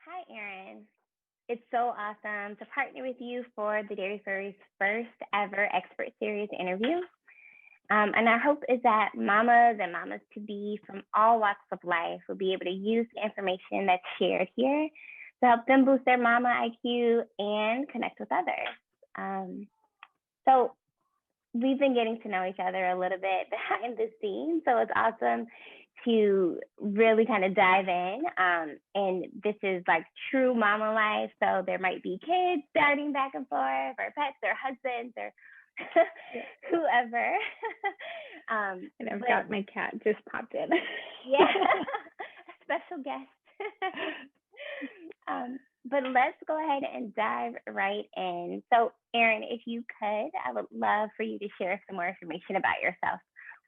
Hi, Erin. It's so awesome to partner with you for the Dairy Fairy's first ever expert series interview. And our hope is that mamas and mamas to be from all walks of life will be able to use the information that's shared here to help them boost their mama IQ and connect with others. So we've been getting to know each other a little bit behind the scenes. So it's awesome to really kind of dive in. And this is like true mama life. So there might be kids darting back and forth, or pets, or husbands, or whoever. And I've got my cat just popped in. Yeah, a special guest. But let's go ahead and dive right in. So, Erin, if you could, I would love for you to share some more information about yourself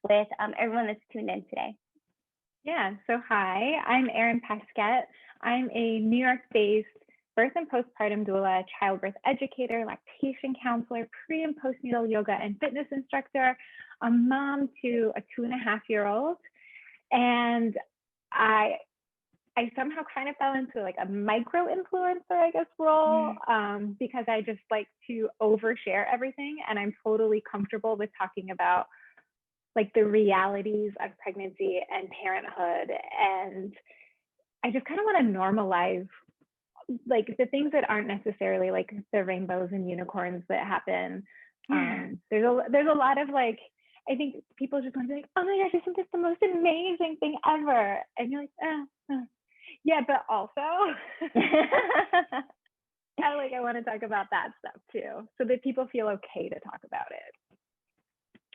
with everyone that's tuned in today. Yeah, so hi, I'm Erin Pasquet. I'm a New York-based birth and postpartum doula, childbirth educator, lactation counselor, pre and postnatal yoga and fitness instructor, a mom to a 2.5-year-old. And I somehow kind of fell into like a micro influencer, I guess, role because I just like to overshare everything. And I'm totally comfortable with talking about like the realities of pregnancy and parenthood. And I just kind of want to normalize like the things that aren't necessarily like the rainbows and unicorns that happen. There's a lot of like, I think people just want to be like, oh my gosh, isn't this the most amazing thing ever? And you're like, yeah, but also I want to talk about that stuff too, so that people feel okay to talk about it.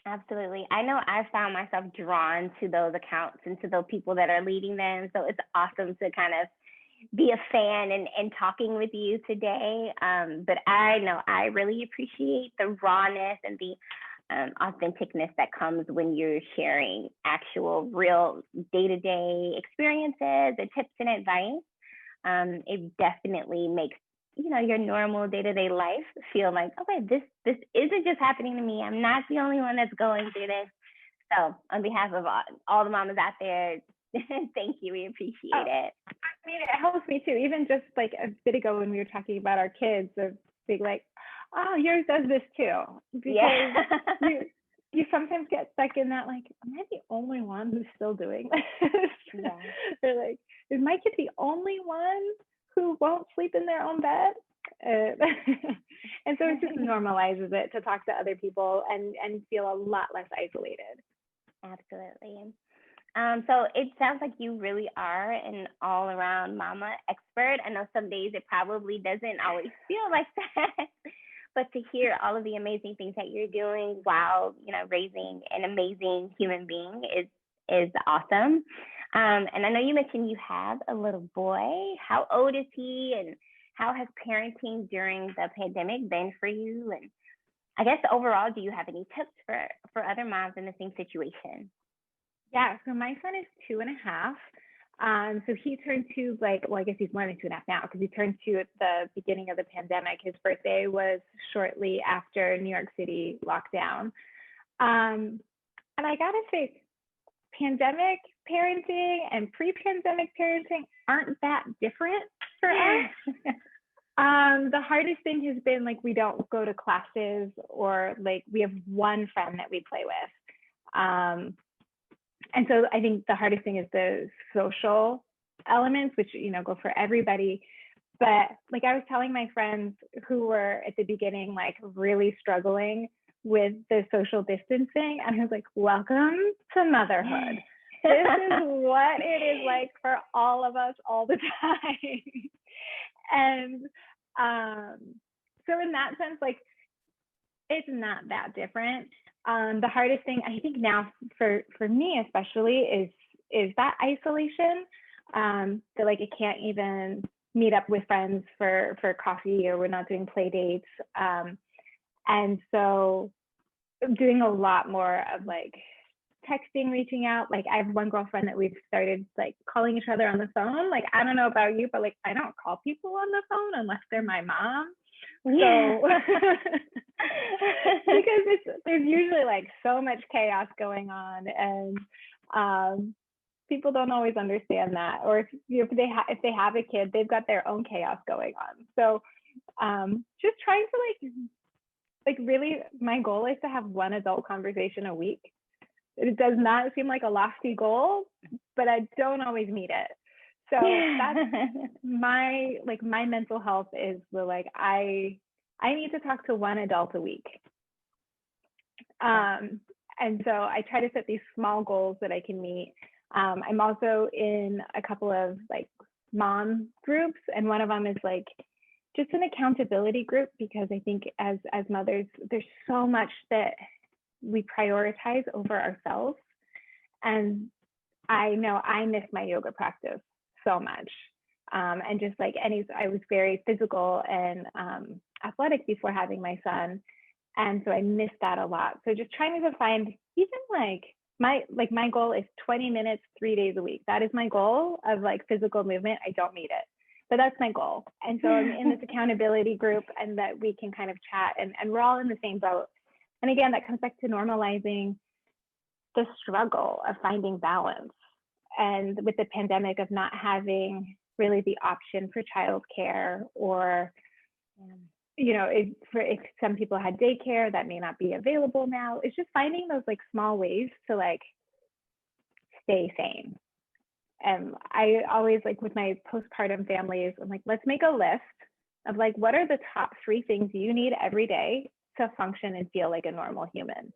Absolutely. I know I found myself drawn to those accounts and to those people that are leading them. So it's awesome to kind of be a fan and talking with you today. But I know I really appreciate the rawness and the authenticness that comes when you're sharing actual real day-to-day experiences and tips and advice. It definitely makes your normal day-to-day life feel like, okay, this isn't just happening to me. I'm not the only one that's going through this. So on behalf of all the mamas out there, thank you. We appreciate it. I mean, it helps me too. Even just like a bit ago when we were talking about our kids, of being like, oh, yours does this too. Because you sometimes get stuck in that, like, am I the only one who's still doing this? Yeah. They're like, is my kid the only one who won't sleep in their own bed? And so it just normalizes it to talk to other people and feel a lot less isolated. Absolutely. So it sounds like you really are an all-around mama expert. I know some days it probably doesn't always feel like that, but to hear all of the amazing things that you're doing while raising an amazing human being is awesome. And I know you mentioned you have a little boy. How old is he, and how has parenting during the pandemic been for you? And I guess overall, do you have any tips for other moms in the same situation? Yeah, so my son is 2.5. So he turned 2, I guess he's more than 2.5 now, because he turned 2 at the beginning of the pandemic. His birthday was shortly after New York City lockdown. And I gotta say, pandemic parenting and pre-pandemic parenting aren't that different for us. The hardest thing has been we don't go to classes, or we have one friend that we play with. And so I think the hardest thing is the social elements, which, go for everybody. But I was telling my friends who were at the beginning, really struggling with the social distancing, and I was like, welcome to motherhood. This is what it is like for all of us all the time. And so in that sense, it's not that different. The hardest thing I think now for me especially is that isolation, that I can't even meet up with friends for coffee, or we're not doing play dates. And so I'm doing a lot more of texting, reaching out. I have one girlfriend that we've started calling each other on the phone. I don't know about you, but I don't call people on the phone unless they're my mom. Yeah. So because there's usually so much chaos going on, and people don't always understand that, or if they have a kid, they've got their own chaos going on. So just trying to like really, my goal is to have one adult conversation a week. It does not seem like a lofty goal, but I don't always meet it. So that's my mental health is I need to talk to one adult a week. And so I try to set these small goals that I can meet. I'm also in a couple of mom groups, and one of them is just an accountability group, because I think as mothers, there's so much that we prioritize over ourselves. And I know I miss my yoga practice so much. And just I was very physical and athletic before having my son. And so I missed that a lot. So just trying to find even my goal is 20 minutes, 3 days a week. That is my goal of physical movement. I don't meet it, but that's my goal. And so I'm in this accountability group, and that we can kind of chat, and we're all in the same boat. And again, that comes back to normalizing the struggle of finding balance. And with the pandemic of not having really the option for childcare, or if some people had daycare that may not be available now, it's just finding those small ways to stay sane. And I always with my postpartum families, I'm let's make a list of what are the top 3 things you need every day to function and feel like a normal human.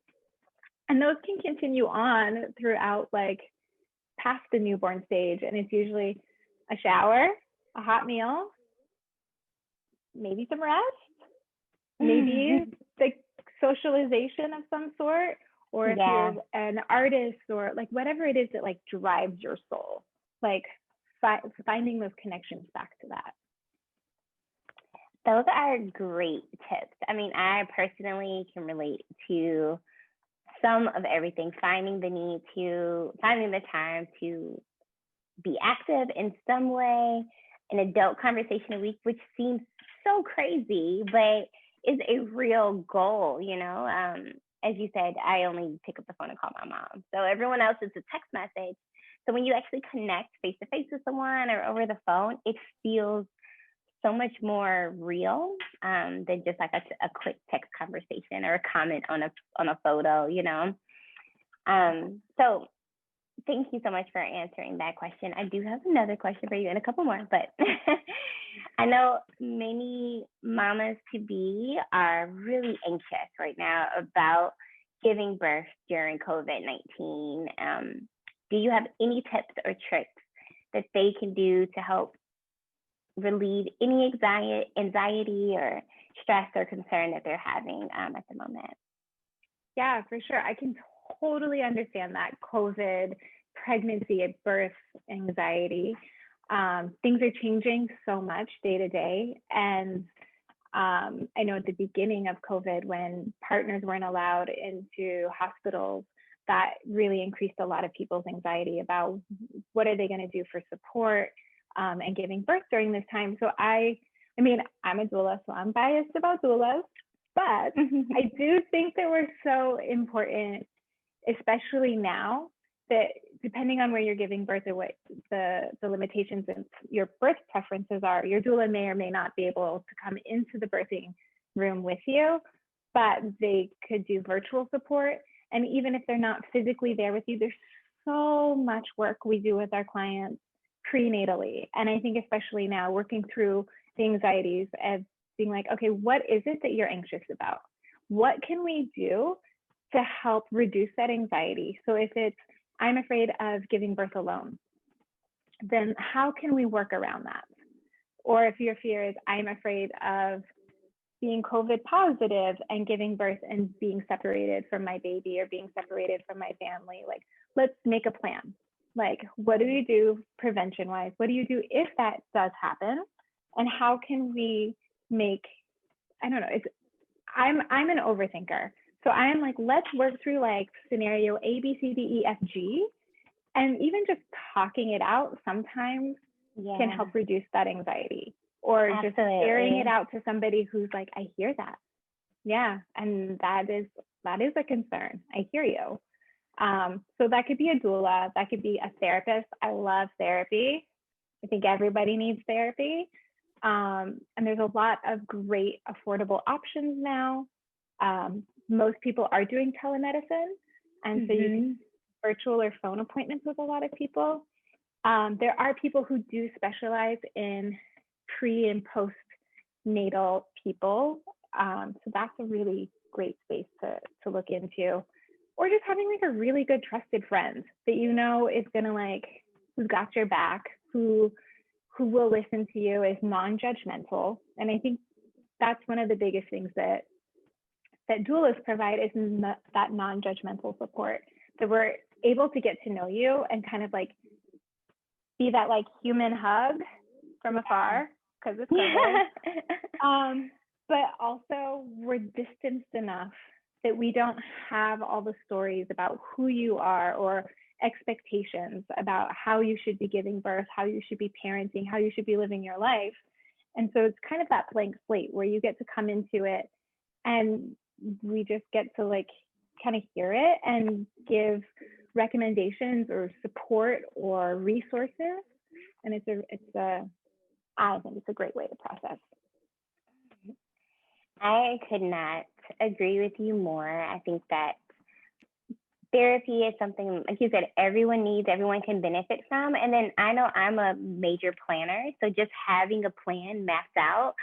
And those can continue on throughout past the newborn stage. And it's usually a shower, a hot meal, maybe some rest, maybe socialization of some sort, or if you're an artist, or whatever it is that drives your soul, finding those connections back to that. Those are great tips. I mean, I personally can relate to some of everything, finding the time to be active in some way, an adult conversation a week, which seems so crazy, but is a real goal, As you said, I only pick up the phone and call my mom. So everyone else is a text message. So when you actually connect face to face with someone or over the phone, it feels so much more real than just a quick text conversation or a comment on a photo, So thank you so much for answering that question. I do have another question for you and a couple more, but I know many mamas to be are really anxious right now about giving birth during COVID-19. Do you have any tips or tricks that they can do to help relieve any anxiety or stress or concern that they're having at the moment? Yeah, for sure. I can totally understand that COVID, pregnancy, and birth anxiety. Things are changing so much day to day. And I know at the beginning of COVID, when partners weren't allowed into hospitals, that really increased a lot of people's anxiety about what are they going to do for support and giving birth during this time. So I mean, I'm a doula, so I'm biased about doulas, but I do think that we're so important, especially now, that depending on where you're giving birth or what the limitations and your birth preferences are, your doula may or may not be able to come into the birthing room with you, but they could do virtual support. And even if they're not physically there with you, there's so much work we do with our clients prenatally. And I think especially now, working through the anxieties of being okay, what is it that you're anxious about? What can we do to help reduce that anxiety? So if it's, I'm afraid of giving birth alone, then how can we work around that? Or if your fear is, I'm afraid of being COVID positive and giving birth and being separated from my baby or being separated from my family, let's make a plan. What do you do prevention wise? What do you do if that does happen? And how can we make, I don't know, I'm an overthinker. So I am let's work through scenario A, B, C, D, E, F, G. And even just talking it out sometimes can help reduce that anxiety. Or just airing it out to somebody who's I hear that. Yeah, and that is a concern. I hear you. So that could be a doula, that could be a therapist. I love therapy. I think everybody needs therapy. And there's a lot of great affordable options now. Most people are doing telemedicine, and so you can virtual or phone appointments with a lot of people. There are people who do specialize in pre and postnatal people. So that's a really great space to look into. Or just having like a really good trusted friend that you know is gonna like, who's got your back, who will listen to you, is non-judgmental. And I think that's one of the biggest things that doulas provide, is that non-judgmental support, that we're able to get to know you and kind of like be that like human hug from afar, because it's COVID. But also we're distanced enough that we don't have all the stories about who you are or expectations about how you should be giving birth, how you should be parenting, how you should be living your life. And so it's kind of that blank slate where you get to come into it and we just get to like kind of hear it and give recommendations or support or resources. And I think it's a great way to process. I could not agree with you more. I think that therapy is something, like you said, everyone needs, everyone can benefit from. And then I know I'm a major planner, so just having a plan mapped out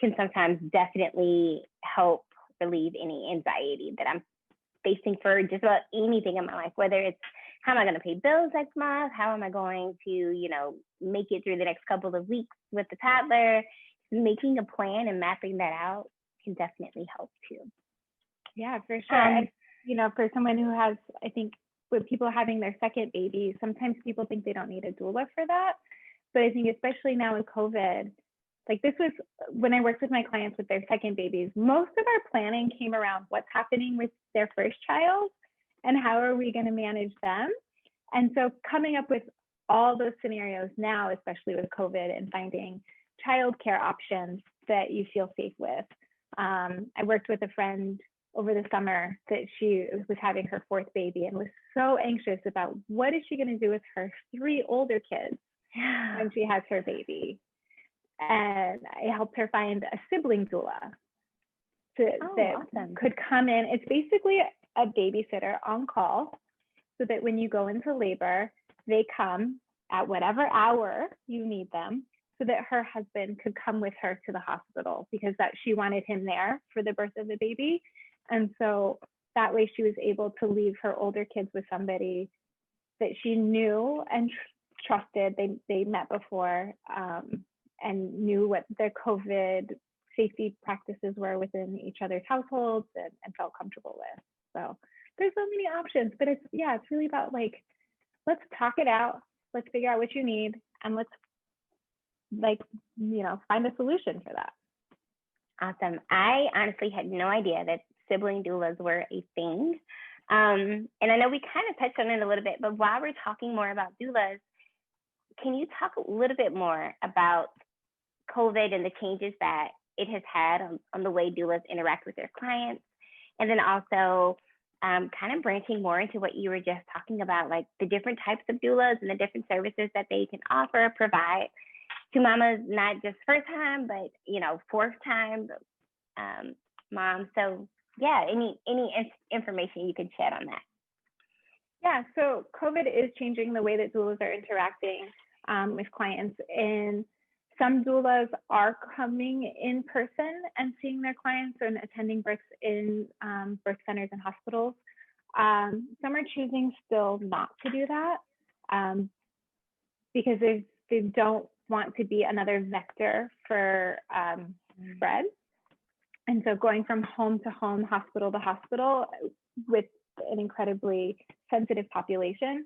can sometimes definitely help relieve any anxiety that I'm facing for just about anything in my life, whether it's how am I going to pay bills next month? How am I going to, make it through the next couple of weeks with the toddler? Making a plan and mapping that out can definitely help too. Yeah, for sure. For someone who has, I think with people having their second baby, sometimes people think they don't need a doula for that. But I think especially now with COVID, like this was when I worked with my clients with their second babies, most of our planning came around what's happening with their first child and how are we going to manage them. And so coming up with all those scenarios now, especially with COVID, and finding childcare options that you feel safe with. I worked with a friend over the summer that she was having her fourth baby and was so anxious about what is she going to do with her 3 older kids when she has her baby. And I helped her find a sibling doula that awesome. Could come in. It's basically a babysitter on call, so that when you go into labor, they come at whatever hour you need them, so that her husband could come with her to the hospital, because that she wanted him there for the birth of the baby. And so that way she was able to leave her older kids with somebody that she knew and trusted. They met before and knew what their COVID safety practices were within each other's households and felt comfortable with. So there's so many options, but it's really about like, let's talk it out. Let's figure out what you need, and let's find a solution for that. Awesome. I honestly had no idea that sibling doulas were a thing. And I know we kind of touched on it a little bit, but while we're talking more about doulas, can you talk a little bit more about COVID and the changes that it has had on the way doulas interact with their clients? And then also kind of branching more into what you were just talking about, like the different types of doulas and the different services that they can offer, provide to mamas, not just first time, but, fourth time moms. So yeah, any information you could shed on that? Yeah, so COVID is changing the way that doulas are interacting with clients. And some doulas are coming in person and seeing their clients and attending births in birth centers and hospitals. Some are choosing still not to do that because they don't want to be another vector for spread. And so going from home to home, hospital to hospital with an incredibly sensitive population,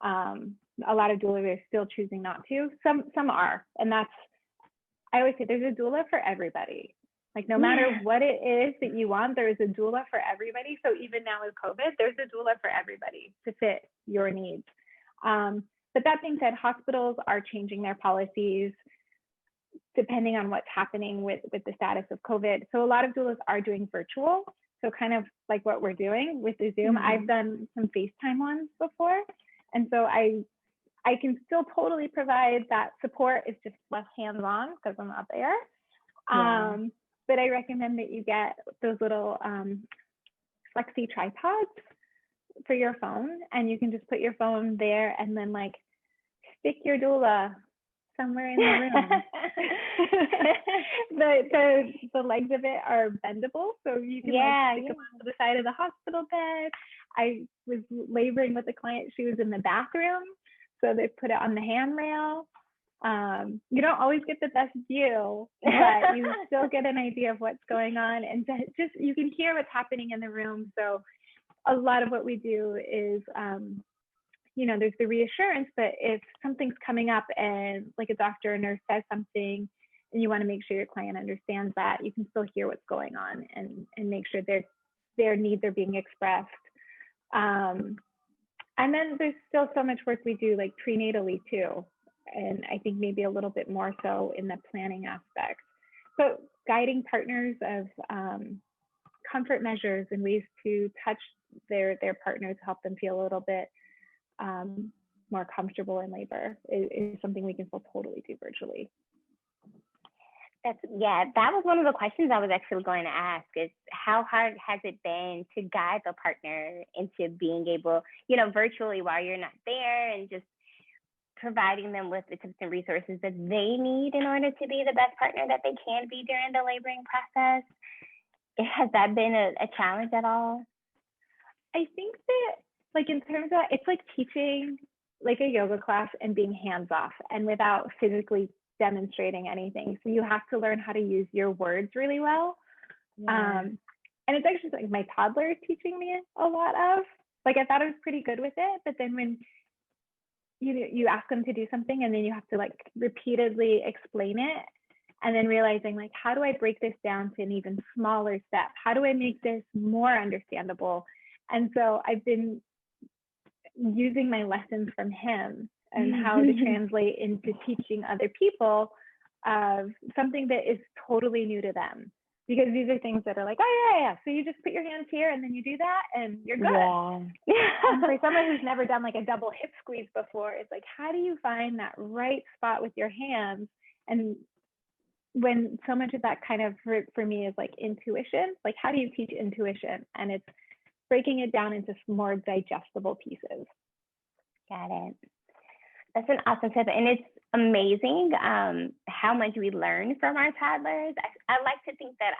a lot of doulas are still choosing not to. Some are, and that's, I always say there's a doula for everybody. Like no matter what it is that you want, there is a doula for everybody. So even now with COVID, there's a doula for everybody to fit your needs. But that being said, hospitals are changing their policies depending on what's happening with the status of COVID. So a lot of doulas are doing virtual. So kind of like what we're doing with the Zoom. I've done some FaceTime ones before. And so I can still totally provide that support. It's just less hands-on because I'm not there. But I recommend that you get those little flexi tripods for your phone, and you can just put your phone there and then like stick your doula somewhere in the room. The legs of it are bendable, so you can like stick them onto the side of the hospital bed. I was laboring with a client, she was in the bathroom, so they put it on the handrail. You don't always get the best view, but you still get an idea of what's going on, and just you can hear what's happening in the room. So a lot of what we do is you know, there's the reassurance, but if something's coming up and like a doctor or nurse says something and you want to make sure your client understands that, you can still hear what's going on and make sure their needs are being expressed. And then there's still so much work we do like prenatally too. And I think maybe a little bit more so in the planning aspect. So guiding partners of comfort measures and ways to touch their partners, help them feel a little bit more comfortable in labor is something we can still totally do virtually. That was one of the questions I was actually going to ask is how hard has it been to guide the partner into being able, you know, virtually while you're not there, and just providing them with the tips and resources that they need in order to be the best partner that they can be during the laboring process. Has that been a challenge at all? I think that like in terms of, it's like teaching like a yoga class and being hands off and without physically demonstrating anything. So you have to learn how to use your words really well. And it's actually like my toddler is teaching me a lot of, like I thought I was pretty good with it, but then when you ask them to do something and then you have to like repeatedly explain it, and then realizing like, how do I break this down to an even smaller step? How do I make this more understandable? And so I've been using my lessons from him and how to translate into teaching other people something that is totally new to them. Because these are things that are like, oh yeah. So you just put your hands here and then you do that and you're good. And for someone who's never done like a double hip squeeze before, it's like, how do you find that right spot with your hands? And when so much of that kind of for me is like intuition, like how do you teach intuition? And it's breaking it down into more digestible pieces. Got it. That's an awesome tip. And it's amazing how much we learn from our toddlers. I like to think that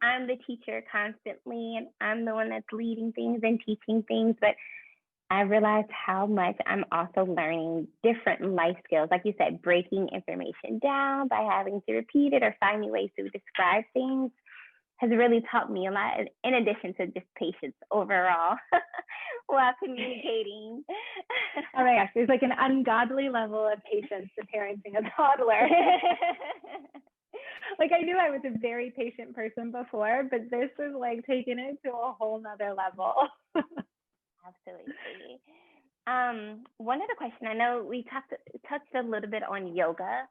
I'm the teacher constantly, and I'm the one that's leading things and teaching things, but I realized how much I'm also learning different life skills. Like you said, breaking information down by having to repeat it or find new ways to describe things has really taught me a lot, in addition to just patience overall while communicating. Oh my gosh, there's like an ungodly level of patience to parenting a toddler. Like I knew I was a very patient person before, but this is like taking it to a whole nother level. Absolutely. One other question, I know we touched a little bit on yoga.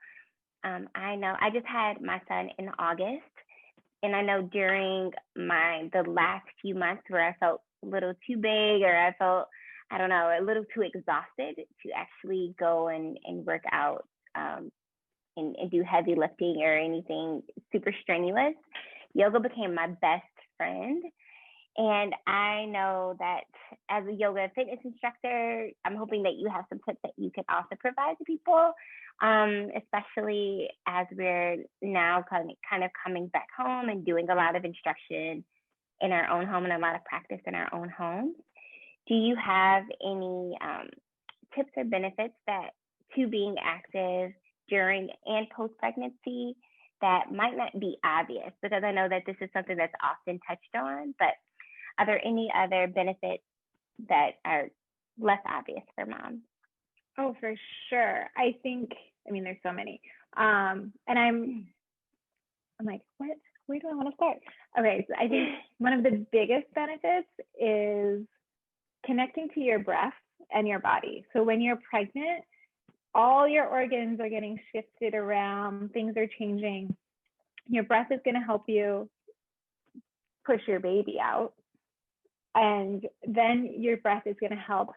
I know I just had my son in August. And I know during the last few months where I felt a little too big, or I felt, I don't know, a little too exhausted to actually go and work out and do heavy lifting or anything super strenuous, yoga became my best friend. And I know that as a yoga fitness instructor, I'm hoping that you have some tips that you can also provide to people, especially as we're now kind of coming back home and doing a lot of instruction in our own home and a lot of practice in our own homes. Do you have any tips or benefits to being active during and post-pregnancy that might not be obvious? Because I know that this is something that's often touched on, but are there any other benefits that are less obvious for moms? Oh, for sure. I mean, there's so many. And I'm like, where do I want to start? Okay, so I think one of the biggest benefits is connecting to your breath and your body. So when you're pregnant, all your organs are getting shifted around, things are changing. Your breath is going to help you push your baby out. And then your breath is going to help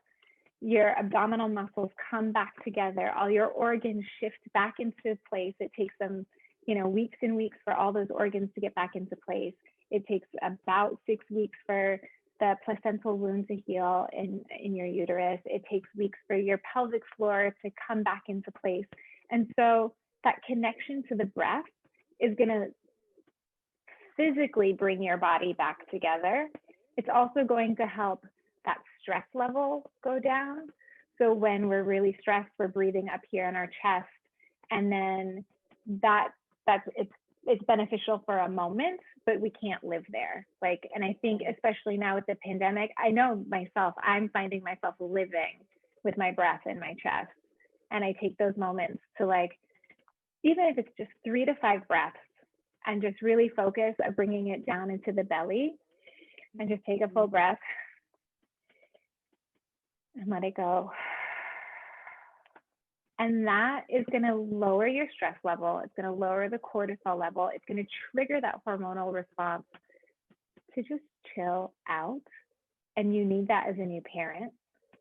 your abdominal muscles come back together, all your organs shift back into place. It takes them, weeks and weeks for all those organs to get back into place. It takes about 6 weeks for the placental wound to heal in your uterus. It takes weeks for your pelvic floor to come back into place. And so that connection to the breath is going to physically bring your body back together. It's also going to help that stress level go down. So when we're really stressed, we're breathing up here in our chest, and then it's beneficial for a moment, but we can't live there. And I think especially now with the pandemic, I know myself, I'm finding myself living with my breath in my chest. And I take those moments to even if it's just 3 to 5 breaths, and just really focus on bringing it down into the belly, and just take a full breath and let it go. And that is going to lower your stress level. It's going to lower the cortisol level. It's going to trigger that hormonal response to just chill out. And you need that as a new parent.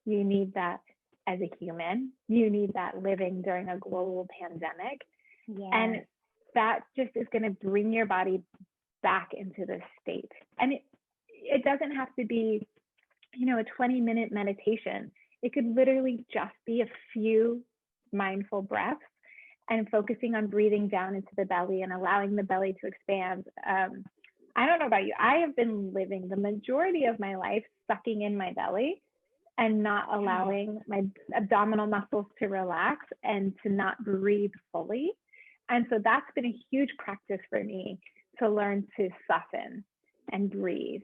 You need that as a human. You need that living during a global pandemic. Yes. And that just is going to bring your body back into this state. And it doesn't have to be, a 20-minute meditation. It could literally just be a few mindful breaths and focusing on breathing down into the belly and allowing the belly to expand. I don't know about you. I have been living the majority of my life sucking in my belly and not allowing my abdominal muscles to relax and to not breathe fully. And so that's been a huge practice for me to learn to soften and breathe.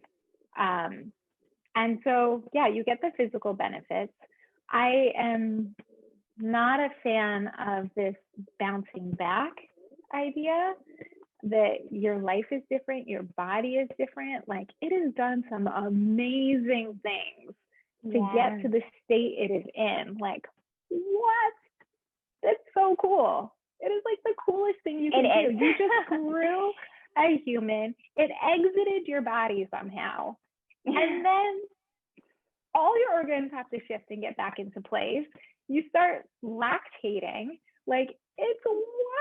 And so, yeah, you get the physical benefits. I am not a fan of this bouncing back idea that your life is different, your body is different. It has done some amazing things to get to the state it is in. What? That's so cool. It is the coolest thing you can do. You just grew a human. It exited your body somehow. And then all your organs have to shift and get back into place. You start lactating. It's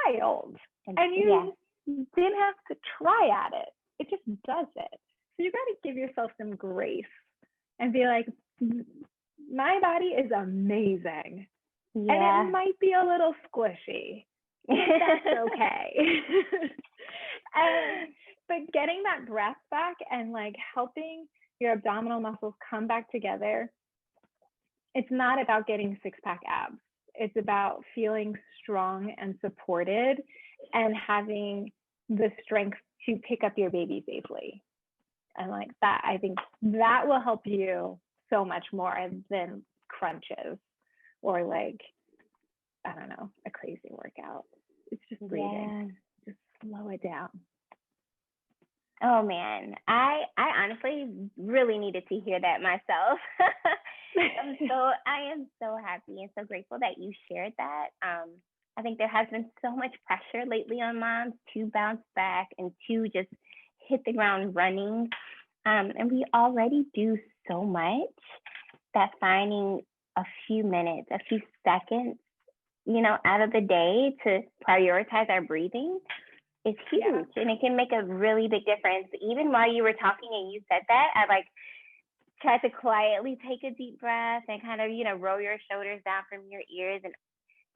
wild. And you didn't have to try at it. It just does it. So you got to give yourself some grace and be like, my body is amazing. Yeah. And it might be a little squishy. That's okay. But getting that breath back and helping your abdominal muscles come back together, it's not about getting 6-pack abs. It's about feeling strong and supported and having the strength to pick up your baby safely. And that, I think that will help you so much more than crunches or I don't know, a crazy workout. It's just breathing. Just slow it down. Oh man, I honestly really needed to hear that myself. I am so happy and so grateful that you shared that. I think there has been so much pressure lately on moms to bounce back and to just hit the ground running. And we already do so much that finding a few minutes, a few seconds, out of the day to prioritize our breathing is huge. And it can make a really big difference. Even while you were talking and you said that, I tried to quietly take a deep breath and kind of, roll your shoulders down from your ears and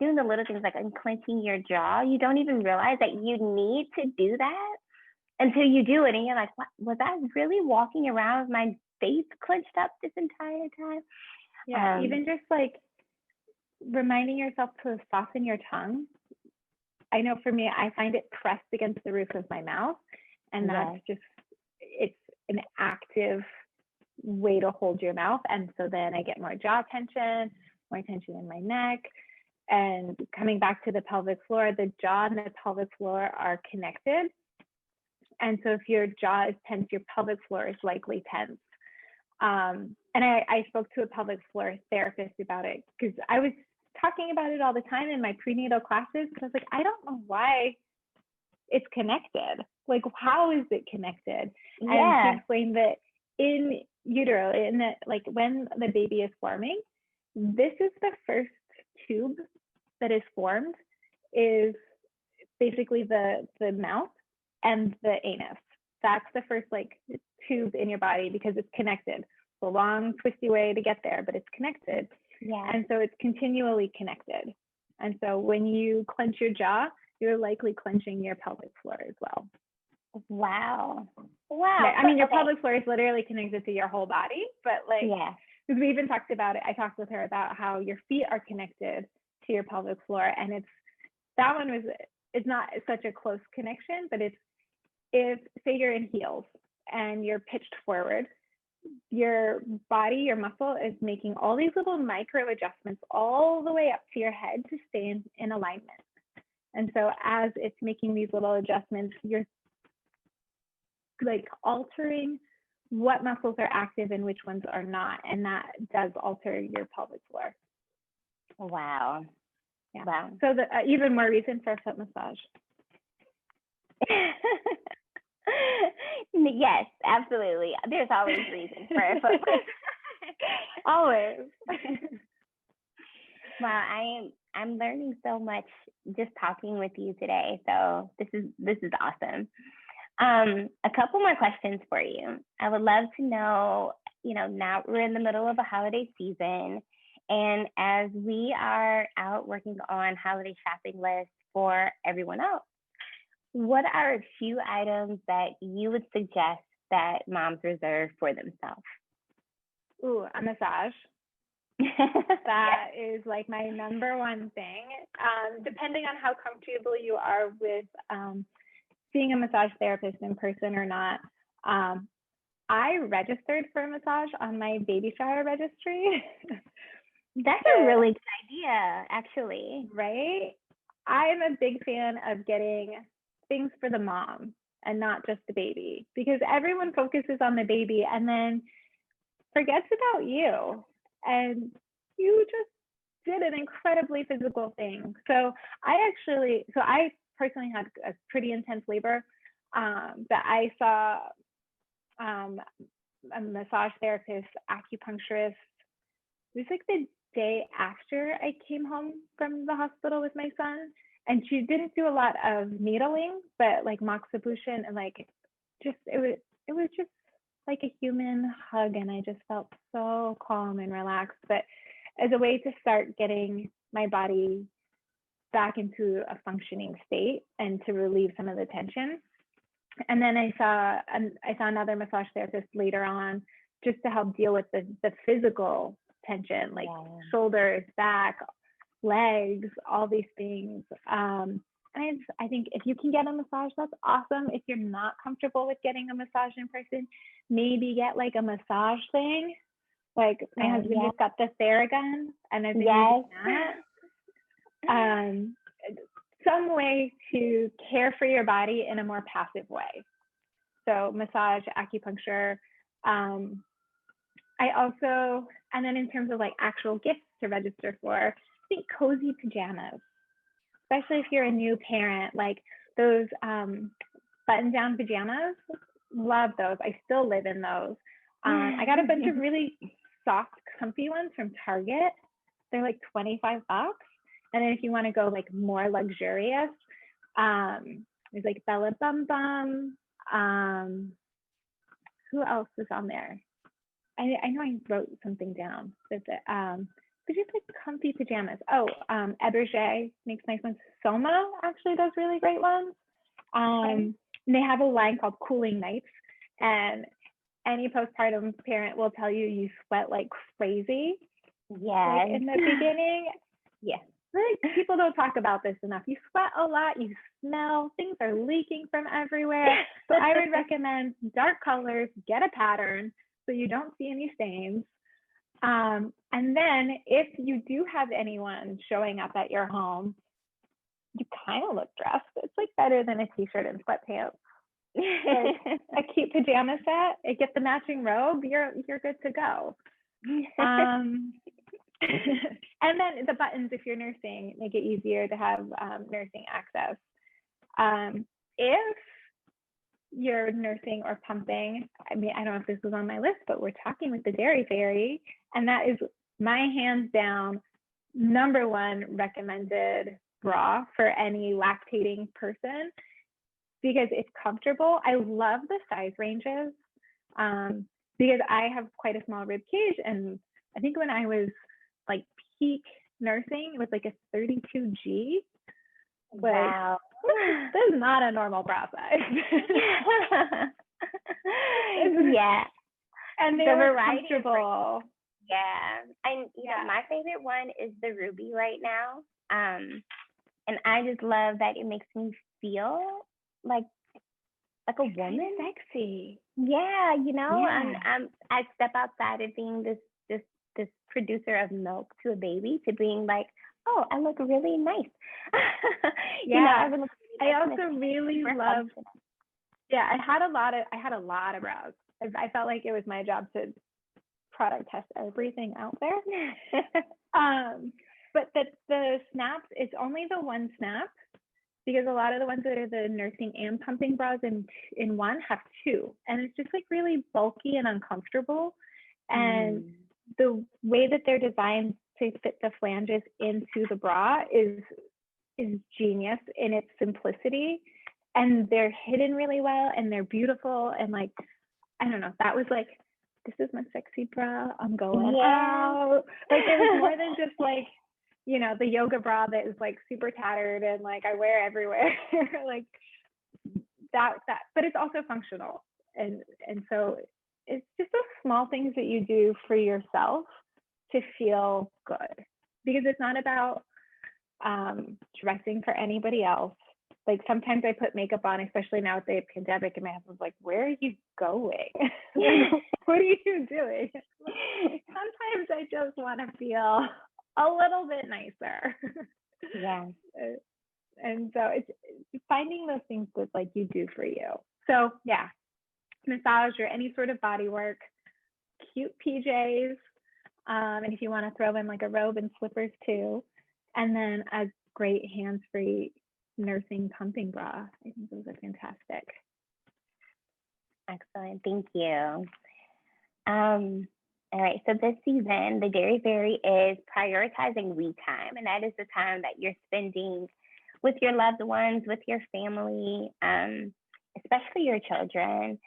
doing the little things like unclenching your jaw. You don't even realize that you need to do that until you do it. And you're like, what, was I really walking around with my face clenched up this entire time? Yeah, even just reminding yourself to soften your tongue. I know for me, I find it pressed against the roof of my mouth, and that's it's an active way to hold your mouth. And so then I get more jaw tension, more tension in my neck. And coming back to the pelvic floor, the jaw and the pelvic floor are connected. And so if your jaw is tense, your pelvic floor is likely tense. And I spoke to a pelvic floor therapist about it because I was talking about it all the time in my prenatal classes. Because I was like, I don't know why it's connected. Like, how is it connected? Yeah. And to explain that in utero, in that, like, when the baby is forming, this is the first tube that is formed, is basically the mouth and the anus. That's the first like tube in your body, because it's connected. It's a long, twisty way to get there, but it's connected. Yeah. And so it's continually connected. And so when you clench your jaw, you're likely clenching your pelvic floor as well. Wow. I mean, your pelvic floor is literally connected to your whole body, but like, because we even talked about it, I talked with her about how your feet are connected to your pelvic floor, and it's not such a close connection, but it's, if say you're in heels and you're pitched forward, your body, your muscle is making all these little micro adjustments all the way up to your head to stay in alignment. And so as it's making these little adjustments, you're like altering what muscles are active and which ones are not. And that does alter your pelvic floor. Wow. Yeah. Wow. So the even more reason for a foot massage. Yes, absolutely. There's always reason for a foot massage. Always. Wow, I'm learning so much just talking with you today. So this is awesome. A couple more questions for you. I would love to know, now we're in the middle of a holiday season, and as we are out working on holiday shopping lists for everyone else, what are a few items that you would suggest that moms reserve for themselves? Ooh, a massage. That is like my number one thing. Depending on how comfortable you are with seeing a massage therapist in person or not. I registered for a massage on my baby shower registry. That's a really good idea, actually. Right? I'm a big fan of getting things for the mom and not just the baby, because everyone focuses on the baby and then forgets about you. And you just did an incredibly physical thing. So I personally had a pretty intense labor that I saw a massage therapist, acupuncturist. It was like the day after I came home from the hospital with my son. And she didn't do a lot of needling, but like moxibustion and like just, it was just like a human hug. And I just felt so calm and relaxed. But as a way to start getting my body back into a functioning state and to relieve some of the tension. And then I saw another massage therapist later on, just to help deal with the physical tension, like shoulders, back, legs, all these things. And I think if you can get a massage, that's awesome. If you're not comfortable with getting a massage in person, maybe get like a massage thing. Like my husband just got the Theragun, and I've been using that. Some way to care for your body in a more passive way. So massage, acupuncture. And then in terms of like actual gifts to register for, I think cozy pajamas, especially if you're a new parent, like those button-down pajamas, love those. I still live in those. I got a bunch of really soft, comfy ones from Target. They're like $25. And then if you want to go like more luxurious, there's like Bella Bum Bum. Who else is on there? I know I wrote something down. But just like comfy pajamas. Eberge makes nice ones. Soma actually does really great ones. And they have a line called Cooling Nights. And any postpartum parent will tell you sweat like crazy. Yes. Like in the beginning. Yes. Like, people don't talk about this enough. You sweat a lot, you smell, things are leaking from everywhere. So I would recommend dark colors, get a pattern so you don't see any stains. And then if you do have anyone showing up at your home, you kind of look dressed. It's like better than a t-shirt and sweatpants. Like a cute pajama set, get the matching robe, you're good to go. And then the buttons, if you're nursing, make it easier to have nursing access. if you're nursing or pumping, I mean, I don't know if this was on my list, but we're talking with the Dairy Fairy, and that is my hands down #1 recommended bra for any lactating person, because it's comfortable. I love the size ranges because I have quite a small rib cage, and I think when I was like peak nursing, it was like a 32G. Wow. This is not a normal bra size. Yeah. And they were comfortable. Yeah. And you know, my favorite one is the Ruby right now. And I just love that it makes me feel like a woman. Kind of sexy. Yeah, you know, I step outside of being this producer of milk to a baby to being like, oh, I look really nice. Yeah. You know, I also really love. Yeah, I had a lot of bras. I felt like it was my job to product test everything out there. But the snaps, it's only the one snap, because a lot of the ones that are the nursing and pumping bras in one have two, and it's just like really bulky and uncomfortable. And the way that they're designed to fit the flanges into the bra is genius in its simplicity, and they're hidden really well, and they're beautiful, and like, I don't know, that was like, this is my sexy bra, I'm going out. Like, it was more than just like, you know, the yoga bra that is like super tattered and like I wear everywhere. Like that, but it's also functional. And so it's just those small things that you do for yourself to feel good, because it's not about dressing for anybody else. Like, sometimes I put makeup on, especially now with the pandemic, and my husband's like, where are you going? What are you doing? Sometimes I just want to feel a little bit nicer. Yeah. And so it's finding those things that like you do for you. So yeah, massage or any sort of body work, cute PJs, and if you want to throw in like a robe and slippers too, and then a great hands-free nursing pumping bra. I think those are fantastic. Excellent, thank you. All right, so this season, the Dairy Fairy is prioritizing we time, and that is the time that you're spending with your loved ones, with your family, especially your children.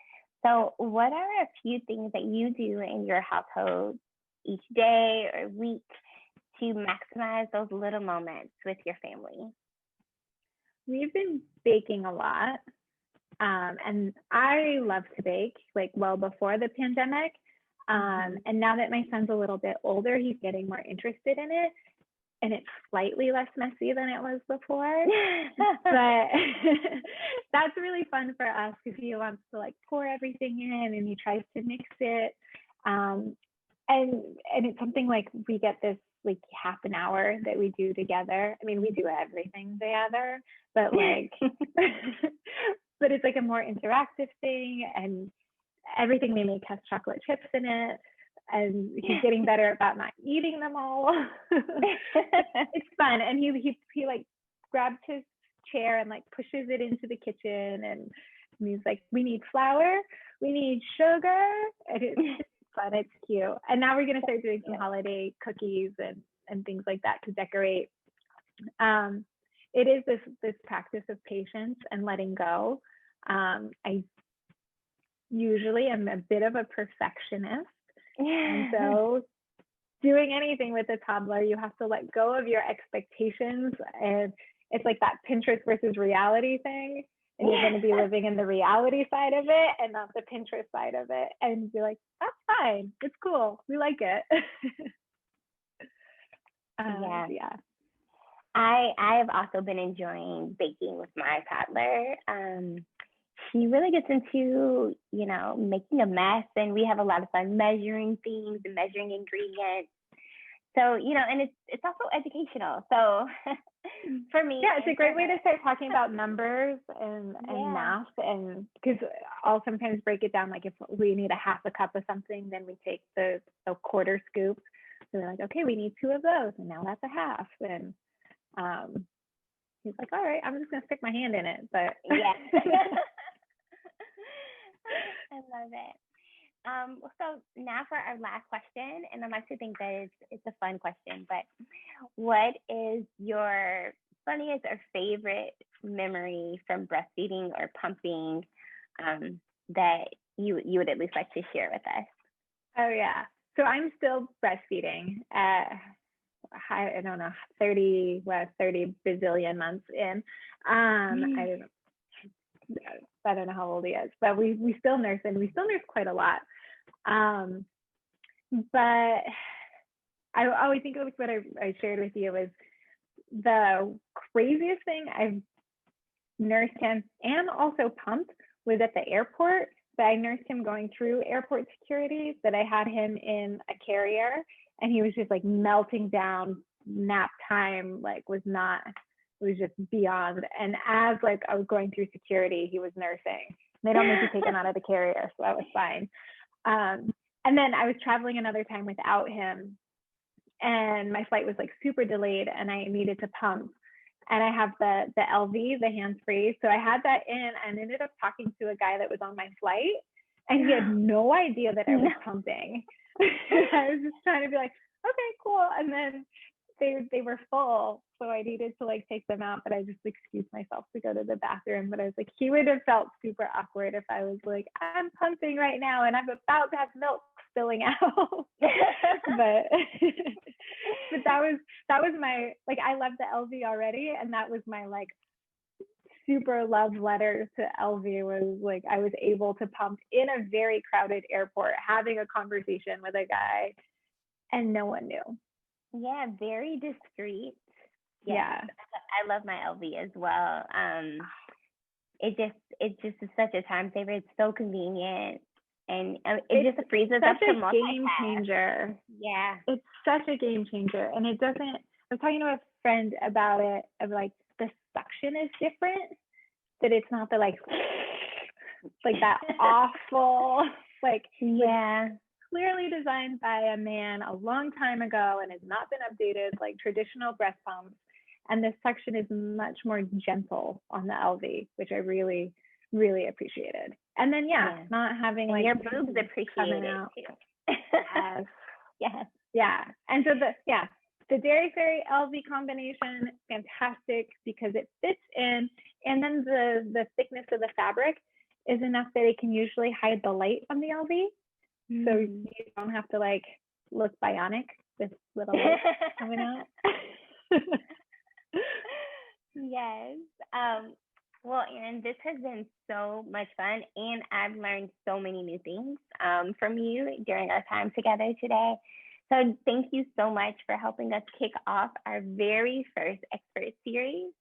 So what are a few things that you do in your household each day or week to maximize those little moments with your family? We've been baking a lot, and I love to bake, like well before the pandemic. And now that my son's a little bit older, he's getting more interested in it, and it's slightly less messy than it was before. But that's really fun for us, because he wants to like pour everything in, and he tries to mix it. And it's something like we get this like half an hour that we do together. I mean, we do everything together, but like, but it's like a more interactive thing, and everything we make has chocolate chips in it, and he's getting better about not eating them all. It's fun. And he like grabs his chair and like pushes it into the kitchen, and he's like, we need flour, we need sugar, and it's fun, it's cute. And now we're going to start doing some holiday cookies and things like that to decorate. It is this practice of patience and letting go. I usually am a bit of a perfectionist, and so doing anything with a toddler, you have to let go of your expectations, and it's like that Pinterest versus reality thing, and you're going to be living in the reality side of it and not the Pinterest side of it, and be like, that's fine, it's cool, we like it. Yeah. I have also been enjoying baking with my toddler. She really gets into, you know, making a mess, and we have a lot of fun measuring things and measuring ingredients. So, you know, and it's also educational. So for me, yeah, it's a great way to start talking about numbers and math, and because I'll sometimes break it down, like if we need a half a cup of something, then we take the quarter scoop. So we're like, okay, we need 2 of those, and now that's a half. And he's like, all right, I'm just gonna stick my hand in it. But yeah. I love it. So now for our last question, and I like to think that it's a fun question, but what is your funniest or favorite memory from breastfeeding or pumping that you would at least like to share with us? Oh yeah. So I'm still breastfeeding at, I don't know, 30 bazillion months in. I don't know how old he is, but we still nurse, and we still nurse quite a lot. But I always think of what I shared with you was the craziest thing I've nursed him and also pumped was at the airport. That I nursed him going through airport security, that I had him in a carrier, and he was just like melting down. Nap time was just beyond. And as I was going through security, he was nursing. They don't make you take him out of the carrier, so that was fine. And then I was traveling another time without him, and my flight was super delayed, and I needed to pump. And I have the LV, the hands-free. So I had that in and ended up talking to a guy that was on my flight, and he had no idea that I was pumping. I was just trying to be like, okay, cool. And then they were full, so I needed to take them out, but I just excused myself to go to the bathroom. But I was like, he would have felt super awkward if I was like, I'm pumping right now and I'm about to have milk spilling out. but that was my I love the LV already, and that was my super love letter to LV was I was able to pump in a very crowded airport, having a conversation with a guy, and no one knew. Yeah, very discreet. Yeah. I love my LV as well. It just is such a time saver. It's so convenient, and it just frees us up to multitask. Such a game changer. Yeah, it's such a game changer, and it doesn't. I was talking to a friend about it, of the suction is different. That it's not the that awful yeah. Clearly designed by a man a long time ago and has not been updated like traditional breast pumps. And the suction is much more gentle on the LV, which I really, really appreciated. And then, not having and your boobs appreciate it too. Yes. Yeah. And so the Dairy Fairy LV combination, fantastic because it fits in. And then the thickness of the fabric is enough that it can usually hide the light on the LV. So you don't have to look bionic with little lights coming out. Yes. Well, Erin, this has been so much fun, and I've learned so many new things from you during our time together today. So thank you so much for helping us kick off our very first expert series.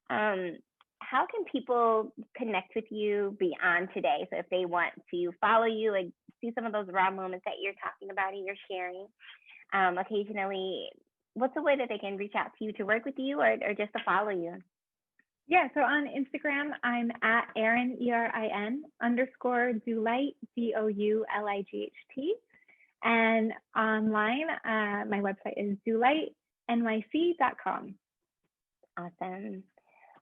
How can people connect with you beyond today? So if they want to follow you and see some of those raw moments that you're talking about and you're sharing occasionally, what's a way that they can reach out to you to work with you or just to follow you? Yeah, so on Instagram, I'm at Erin, ERIN _Doulight, DOULIGHT. And online, my website is doulightnyc.com. Awesome.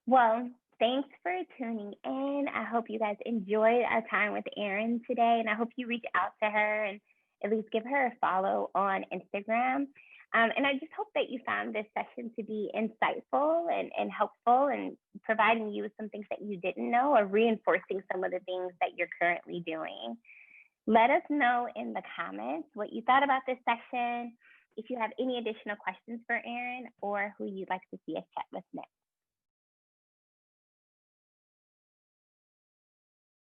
Well, thanks for tuning in. I hope you guys enjoyed our time with Erin today, and I hope you reach out to her and at least give her a follow on Instagram. And I just hope that you found this session to be insightful and helpful and providing you with some things that you didn't know or reinforcing some of the things that you're currently doing. Let us know in the comments what you thought about this session, if you have any additional questions for Erin, or who you'd like to see us chat with